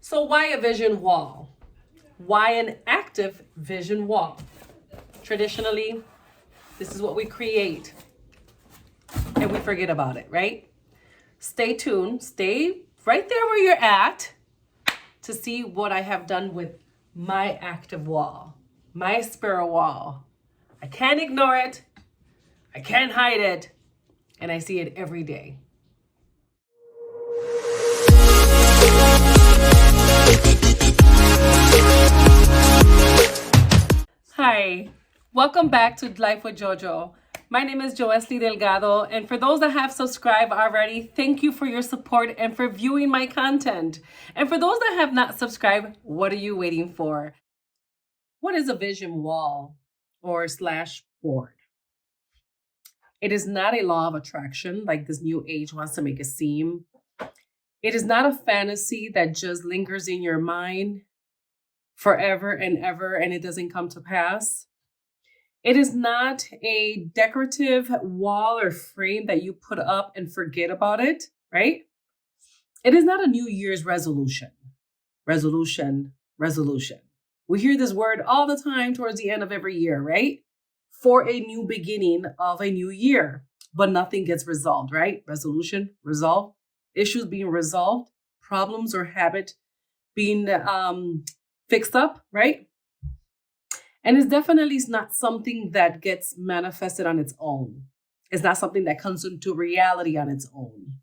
So why a vision wall? Why an active vision wall? Traditionally, this is what we create and we forget about it, right? Stay tuned, stay right there where you're at to see what I have done with my active wall, my spirit wall. I can't ignore it, I can't hide it, and I see it every day. Hi, welcome back to Life with Jojo. My name is Joesly Delgado, and for those that have subscribed already, thank you for your support and for viewing my content. And for those that have not subscribed, what are you waiting for? What is a vision wall or slash board? It is not a law of attraction like this new age wants to make it seem. It is not a fantasy that just lingers in your mind forever and ever and it doesn't come to pass. It is not a decorative wall or frame that you put up and forget about it, right? It is not a New Year's resolution. Resolution. We hear this word all the time towards the end of every year, right? For a new beginning of a new year, but nothing gets resolved, right? Resolution, resolve, issues being resolved, problems or habit being fixed up, right? And it's definitely not something that gets manifested on its own. It's not something that comes into reality on its own.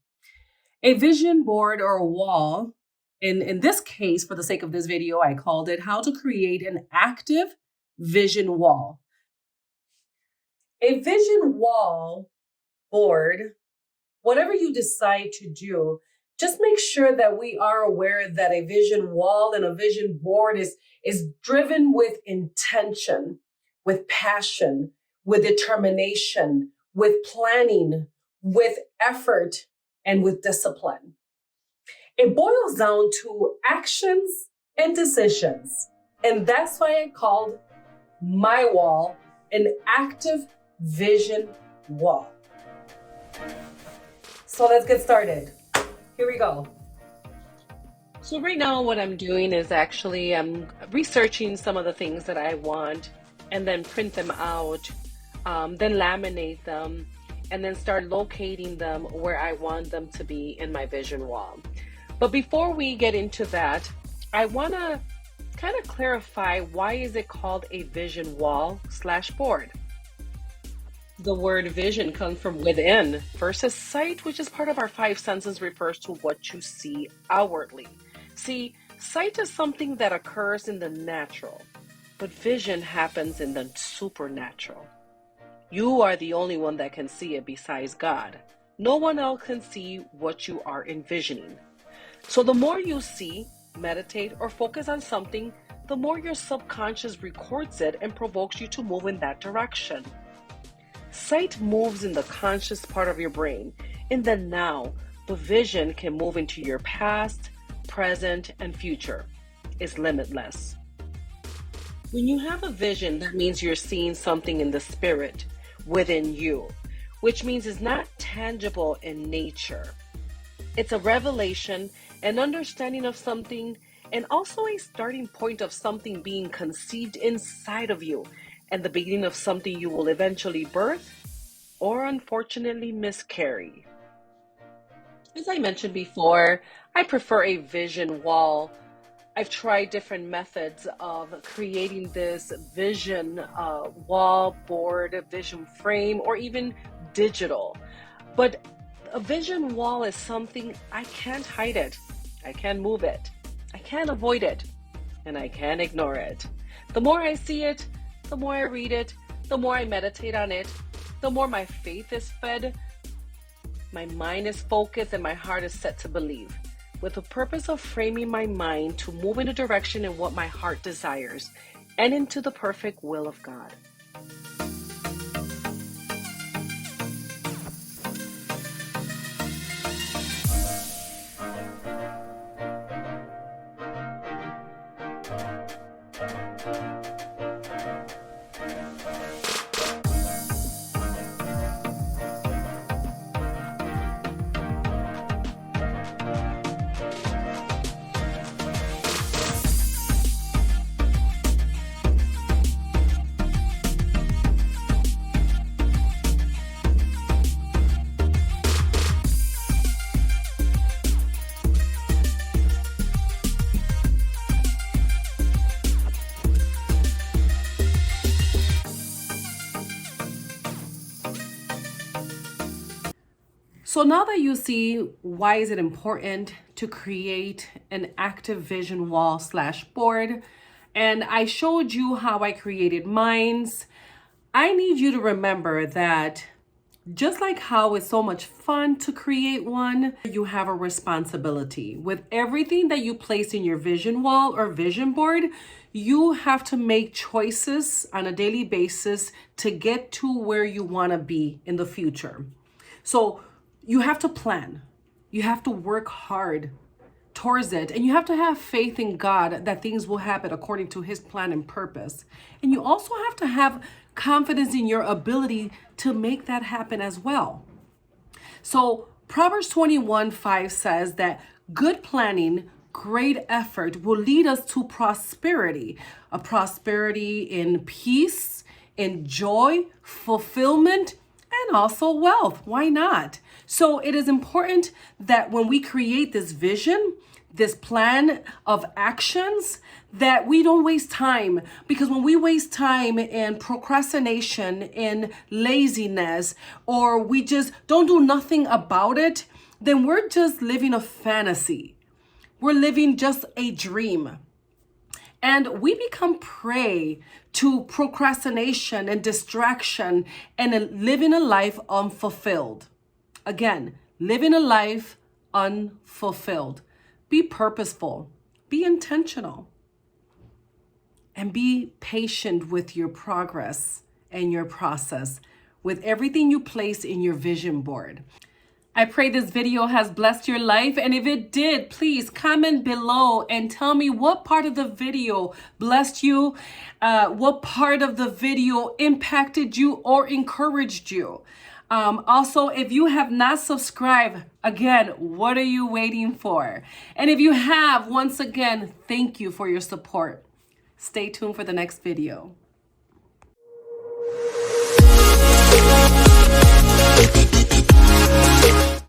A vision board or a wall, in this case, for the sake of this video, I called it How to Create an Active Vision Wall. A vision wall board, whatever you decide to do, just make sure that we are aware that a vision wall and a vision board is driven with intention, with passion, with determination, with planning, with effort, and with discipline. It boils down to actions and decisions. And that's why I called my wall an active vision wall. So let's get started. Here we go. So right now what I'm doing is actually I'm researching some of the things that I want and then print them out, then laminate them, and then start locating them where I want them to be in my vision wall. But before we get into that, I want to kind of clarify, why is it called a vision wall slash board? The word vision comes from within versus sight, which is part of our five senses, refers to what you see outwardly. See, sight is something that occurs in the natural, but vision happens in the supernatural. You are the only one that can see it besides God. No one else can see what you are envisioning. So the more you see, meditate, or focus on something, the more your subconscious records it and provokes you to move in that direction. Sight moves in the conscious part of your brain, in the now, but vision can move into your past, present, and future. It's limitless. When you have a vision, that means you're seeing something in the spirit within you, which means it's not tangible in nature. It's a revelation, an understanding of something, and also a starting point of something being conceived inside of you, and the beginning of something you will eventually birth or unfortunately miscarry. As I mentioned before, I prefer a vision wall. I've tried different methods of creating this vision wall, board, vision frame, or even digital. But a vision wall is something I can't hide it. I can't move it. I can't avoid it. And I can't ignore it. The more I see it, the more I read it, the more I meditate on it, the more my faith is fed, my mind is focused, and my heart is set to believe, with the purpose of framing my mind to move in a direction in what my heart desires and into the perfect will of God. So now that you see why is it important to create an active vision wall / board, and I showed you how I created mines, I need you to remember that just like how it's so much fun to create one, you have a responsibility. With everything that you place in your vision wall or vision board, you have to make choices on a daily basis to get to where you want to be in the future. So you have to plan. You have to work hard towards it. And you have to have faith in God that things will happen according to his plan and purpose. And you also have to have confidence in your ability to make that happen as well. So Proverbs 21:5 says that good planning, great effort will lead us to prosperity, a prosperity in peace, in joy, fulfillment, and also wealth. Why not? So it is important that when we create this vision, this plan of actions, that we don't waste time. Because when we waste time in procrastination, in laziness, or we just don't do nothing about it, then we're just living a fantasy. We're living just a dream. And we become prey to procrastination and distraction and living a life unfulfilled. Again, living a life unfulfilled. Be purposeful, be intentional, and be patient with your progress and your process, with everything you place in your vision board. I pray this video has blessed your life, and if it did, please comment below and tell me what part of the video blessed you, what part of the video impacted you or encouraged you. Also, if you have not subscribed, again, what are you waiting for? And if you have, once again, thank you for your support. Stay tuned for the next video.